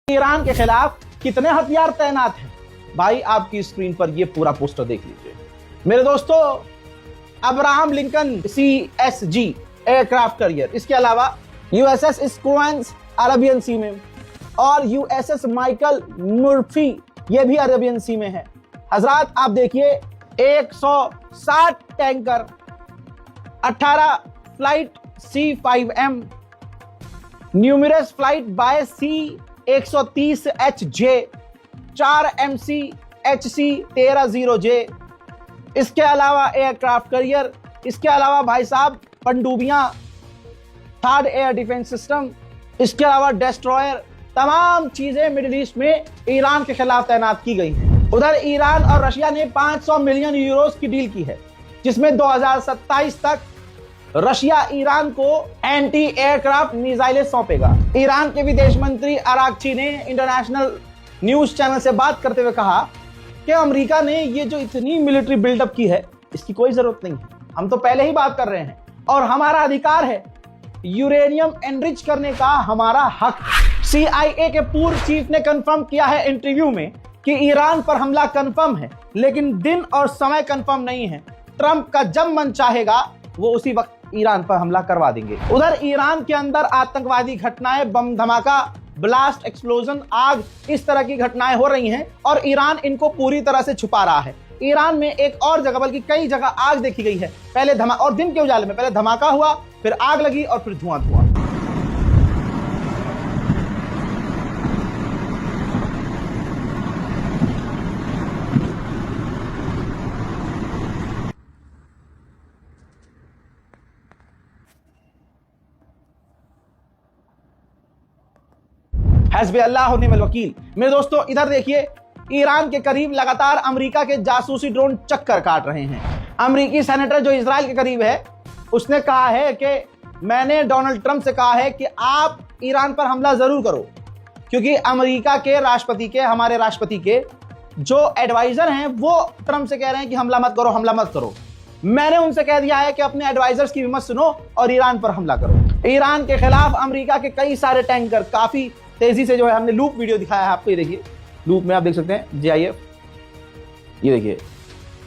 Iran के खिलाफ कितने हथियार तैनात हैं भाई, आपकी स्क्रीन पर ये पूरा पोस्टर देख लीजिए मेरे दोस्तों। Abraham Lincoln CSG aircraft carrier, इसके अलावा USS स्क्वांस अरेबियन सी में, और USS माइकल मुर्फी ये भी अरेबियन सी में है। हजरात आप देखिए 160 tanker, 18 flight C5M, numerous flight by C-130HJ, 4 MC-HC-13-0J, इसके अलावा एयरक्राफ्ट कैरियर, इसके अलावा भाई साहब पनडुब्बियां, थर्ड एयर डिफेंस सिस्टम, इसके अलावा डेस्ट्रॉयर, तमाम चीजें मिडिल ईस्ट में ईरान के खिलाफ तैनात की गई हैं। उधर ईरान और रशिया ने 500 मिलियन यूरोस की डील की है, जिसमें 2027 तक रशिया ईरान को एंटी एयरक्राफ्ट मिसाइलें सौंपेगा। ईरान के विदेश मंत्री अरागची ने इंटरनेशनल न्यूज चैनल से बात करते हुए कहा कि अमेरिका ने ये जो इतनी मिलिट्री बिल्डअप की है इसकी कोई जरूरत नहीं है, हम तो पहले ही बात कर रहे हैं और हमारा अधिकार है, यूरेनियम एनरिच करने का हमारा हक है। CIA के पूर्व चीफ ने कंफर्म किया है इंटरव्यू में कि ईरान पर हमला कंफर्म है, लेकिन दिन और समय कंफर्म नहीं है। ट्रंप का जब मन चाहेगा वो उसी वक्त ईरान पर हमला करवा देंगे। उधर ईरान के अंदर आतंकवादी घटनाएं, बम धमाका, ब्लास्ट, एक्सप्लोजन, आग, इस तरह की घटनाएं हो रही हैं और ईरान इनको पूरी तरह से छुपा रहा है। ईरान में एक और जगह बल्कि कई जगह आग देखी गई है, पहले धमाका और दिन के उजाले में पहले धमाका हुआ, फिर आग लगी और फिर धुआं धुआं। हस्बी अल्लाह व निअमल वकील। मेरे दोस्तों इधर देखिए, ईरान के करीब लगातार अमेरिका के जासूसी ड्रोन चक्कर काट रहे हैं। अमेरिकी सेनेटर जो इजराइल के करीब है उसने कहा है कि मैंने डोनाल्ड ट्रंप से कहा है कि आप ईरान पर हमला जरूर करो, क्योंकि अमेरिका के राष्ट्रपति के, हमारे राष्ट्रपति के जो एडवाइजर हैं वो ट्रंप से कह रहे हैं कि हमला मत करो, हमला मत करो। मैंने उनसे कह दिया है कि अपने एडवाइजर्स की भी मत सुनो और ईरान पर हमला करो। ईरान के खिलाफ अमेरिका के कई सारे टैंकर काफी तेजी से जो है, हमने लूप वीडियो दिखाया है आपको, ये देखिए लूप में आप देख सकते हैं JIF, ये देखिए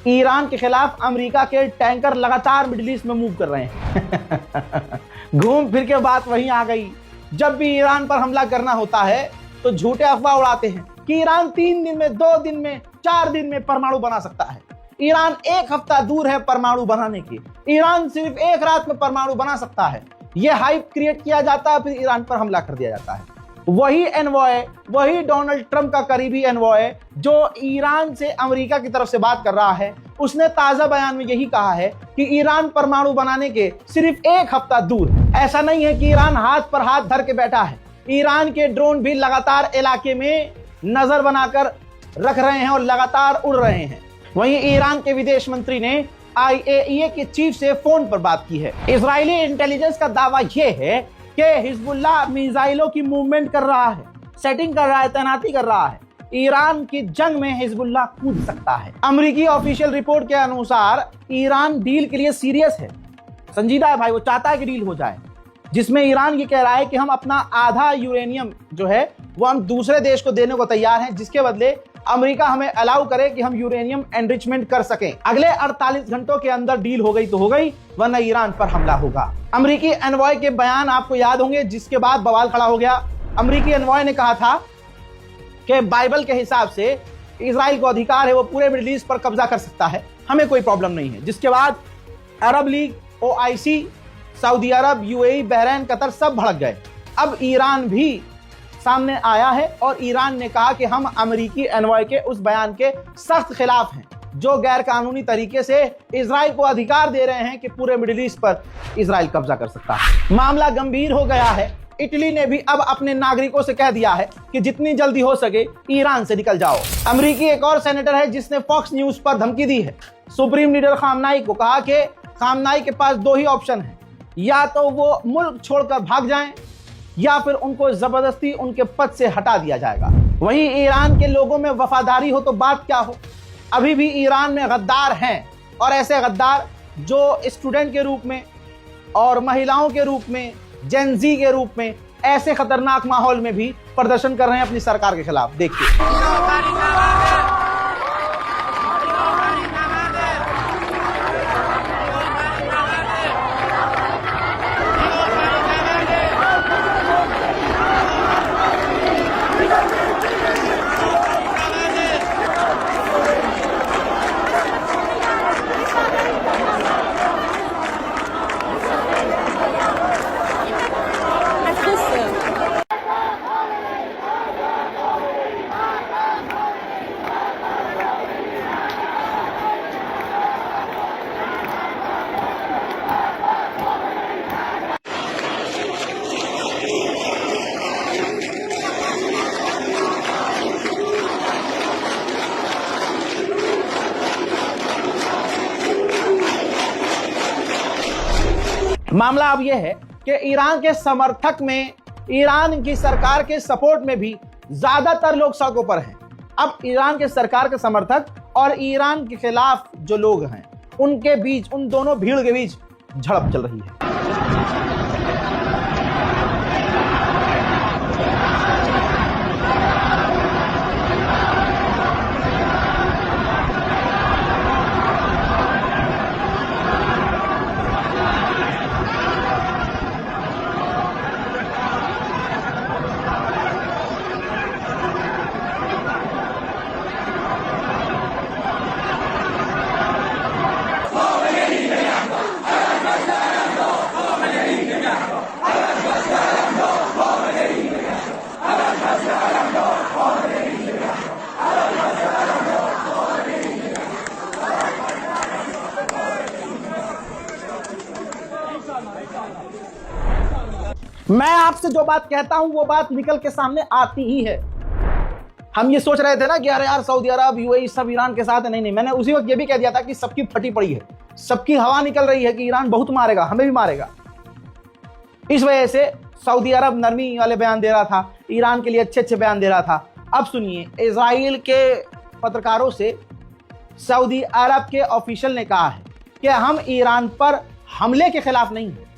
ईरान के खिलाफ अमेरिका के टैंकर लगातार मिडिल ईस्ट में मूव कर रहे हैं। घूम फिर के बात वहीं आ गई, जब भी ईरान पर हमला करना होता है तो झूठे अफवाह उड़ाते हैं कि ईरान 3 दिन में, 2 दिन में, 4 दिन में परमाणु बना सकता है। ईरान 1 हफ्ता दूर है परमाणु बनाने के, ईरान सिर्फ 1 रात में परमाणु बना सकता है। यह हाइप क्रिएट किया जाता है, फिर ईरान पर हमला कर दिया जाता है। वही एनवॉय, वही डोनाल्ड ट्रंप का करीबी एनवॉय जो ईरान से अमेरिका की तरफ से बात कर रहा है, उसने ताजा बयान में यही कहा है कि ईरान परमाणु बनाने के सिर्फ 1 हफ्ता दूर है। ऐसा नहीं है कि ईरान हाथ पर हाथ धर के बैठा है, ईरान के ड्रोन भी लगातार इलाके में नजर बनाकर रख रहे हैं और लगातार उड़ रहे हैं। वहीं ईरान के विदेश मंत्री ने IAEA के चीफ से फोन पर बात की है। इजरायली इंटेलिजेंस का दावा यह है कि हिजबुल्लाह मिसाइलों की मूवमेंट कर रहा है, सेटिंग कर रहा है, तैनाती कर रहा है। ईरान की जंग में हिजबुल्लाह कूद सकता है। अमेरिकी ऑफिशियल रिपोर्ट के अनुसार ईरान डील के लिए सीरियस है, संजीदा है भाई, वो चाहता है कि डील हो जाए, जिसमें ईरान ये कह रहा है कि हम अपना आधा यूरेनियम जो है वो हम दूसरे देश को देने को तैयार हैं, जिसके बदले अमेरिका हमें अलाउ करे कि हम यूरेनियम एनरिचमेंट कर सकें। अगले 48 घंटों के अंदर डील हो गई तो हो गई, वरना ईरान पर हमला होगा। अमेरिकी एनवॉय के बयान आपको याद होंगे, जिसके बाद बवाल खड़ा हो गया। अमेरिकी एनवॉय ने कहा था कि बाइबल के हिसाब से इजराइल को अधिकार है, वो पूरे मिडिल ईस्ट पर कब्जा कर सकता है, हमें कोई प्रॉब्लम नहीं है। जिसके बाद अरब लीग, OIC, सऊदी अरब, UAE, बहरीन, कतर सब भड़क गए। अब ईरान भी सामने आया है और ईरान ने कहा कि हम अमेरिकी एनवॉय के उस बयान के सख्त खिलाफ हैं, जो गैर कानूनी तरीके से इजराइल को अधिकार दे रहे हैं कि पूरे मिडिल ईस्ट पर इजराइल कब्जा कर सकता है। मामला गंभीर हो गया है। इटली ने भी अब अपने नागरिकों से कह दिया है कि जितनी जल्दी हो सके ईरान से निकल जाओ। अमेरिकी एक और सेनेटर है जिसने फॉक्स न्यूज पर धमकी दी है। सुप्रीम लीडर खामनाई को कहा कि खामनाई के पास 2 ही ऑप्शन है, या तो वो मुल्क छोड़कर भाग जाएं या फिर उनको जबरदस्ती उनके पद से हटा दिया जाएगा। वहीं ईरान के लोगों में वफादारी हो तो बात क्या हो, अभी भी ईरान में गद्दार हैं, और ऐसे गद्दार जो स्टूडेंट के रूप में और महिलाओं के रूप में, जेन जी के रूप में, ऐसे खतरनाक माहौल में भी प्रदर्शन कर रहे हैं अपनी सरकार के खिलाफ। देखिए। मामला अब यह है कि ईरान के समर्थक में, ईरान की सरकार के सपोर्ट में भी ज्यादातर लोग सड़कों पर हैं। अब ईरान के सरकार के समर्थक और ईरान के खिलाफ जो लोग हैं उनके बीच, उन दोनों भीड़ के बीच झड़प चल रही है। मैं आपसे जो बात कहता हूं वो बात निकल के सामने आती ही है। हम ये सोच रहे थे ना कि अरे यार सऊदी अरब, यूएई सब ईरान के साथ है। नहीं, मैंने उसी वक्त ये भी कह दिया था कि सबकी फटी पड़ी है, सबकी हवा निकल रही है कि ईरान बहुत मारेगा, हमें भी मारेगा। इस वजह से सऊदी अरब नरमी वाले बयान दे रहा था, ईरान के लिए अच्छे अच्छे बयान दे रहा था। अब सुनिए, इजराइल के पत्रकारों से सऊदी अरब के ऑफिशियल ने कहा है कि हम ईरान पर हमले के खिलाफ नहीं हैं,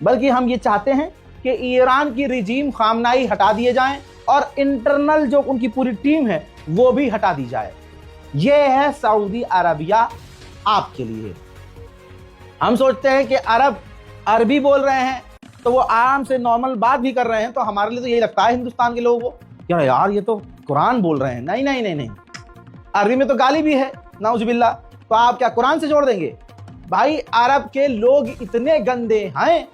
बल्कि हम ये चाहते हैं कि ईरान की रिजीम खामनाई हटा दिए जाएं और इंटरनल जो उनकी पूरी टीम है वो भी हटा दी जाए। यह है सऊदी अरबिया आपके लिए। हम सोचते हैं कि अरब अरबी बोल रहे हैं तो वो आराम से नॉर्मल बात भी कर रहे हैं, तो हमारे लिए तो यही लगता है हिंदुस्तान के लोगों को क्या यार ये तो कुरान बोल रहे हैं। नहीं नहीं नहीं नहीं, अरबी में तो गाली भी है, नाउजुबिल्ला। तो आप क्या कुरान से जोड़ देंगे? भाई अरब के लोग इतने गंदे हैं,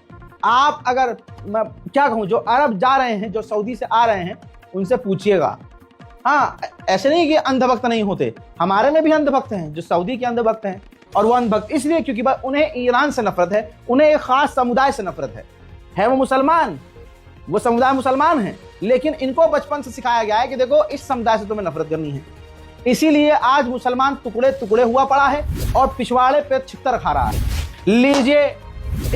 आप अगर मैं क्या कहूं, जो अरब जा रहे हैं, जो सऊदी से आ रहे हैं, उनसे पूछिएगा। हाँ, ऐसे नहीं कि अंधभक्त नहीं होते, हमारे में भी अंधभक्त हैं जो सऊदी के अंधभक्त हैं। और वो अंधभक्त इसलिए क्योंकि उन्हें ईरान से नफरत है, उन्हें एक खास समुदाय से नफरत है वो मुसलमान, वो समुदाय मुसलमान है, लेकिन इनको बचपन से सिखाया गया है कि देखो इस समुदाय से तुम्हें नफरत करनी है। इसीलिए आज मुसलमान टुकड़े टुकड़े हुआ पड़ा है और पिछवाड़े पे छितर खा रहा है। लीजिए,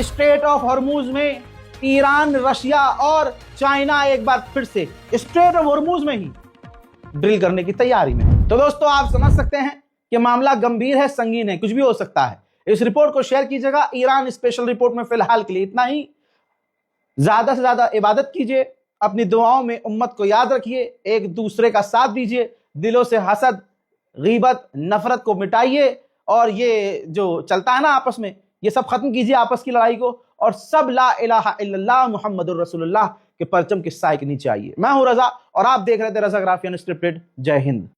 स्ट्रेट ऑफ हॉर्मुज में ईरान, रशिया और चाइना एक बार फिर से स्ट्रेट ऑफ हॉर्मुज में ही ड्रिल करने की तैयारी में। तो दोस्तों आप समझ सकते हैं कि मामला गंभीर है, संगीन है, कुछ भी हो सकता है। इस रिपोर्ट को शेयर कीजिएगा। ईरान स्पेशल रिपोर्ट में फिलहाल के लिए इतना ही। ज्यादा से ज्यादा इबादत कीजिए, अपनी दुआओं में उम्मत को याद रखिए, एक दूसरे का साथ दीजिए, दिलों से हसद, गीबत, नफरत को मिटाइए और ये जो चलता है ना आपस में, ये सब खत्म कीजिए, आपस की लड़ाई को, और सब ला इलाहा इल्लल्लाह मुहम्मदुर रसूलुल्लाह के परचम के साए के नीचे आइए। मैं हूं रजा और आप देख रहे थे रजा ग्राफी अनस्क्रिप्टेड। जय हिंद।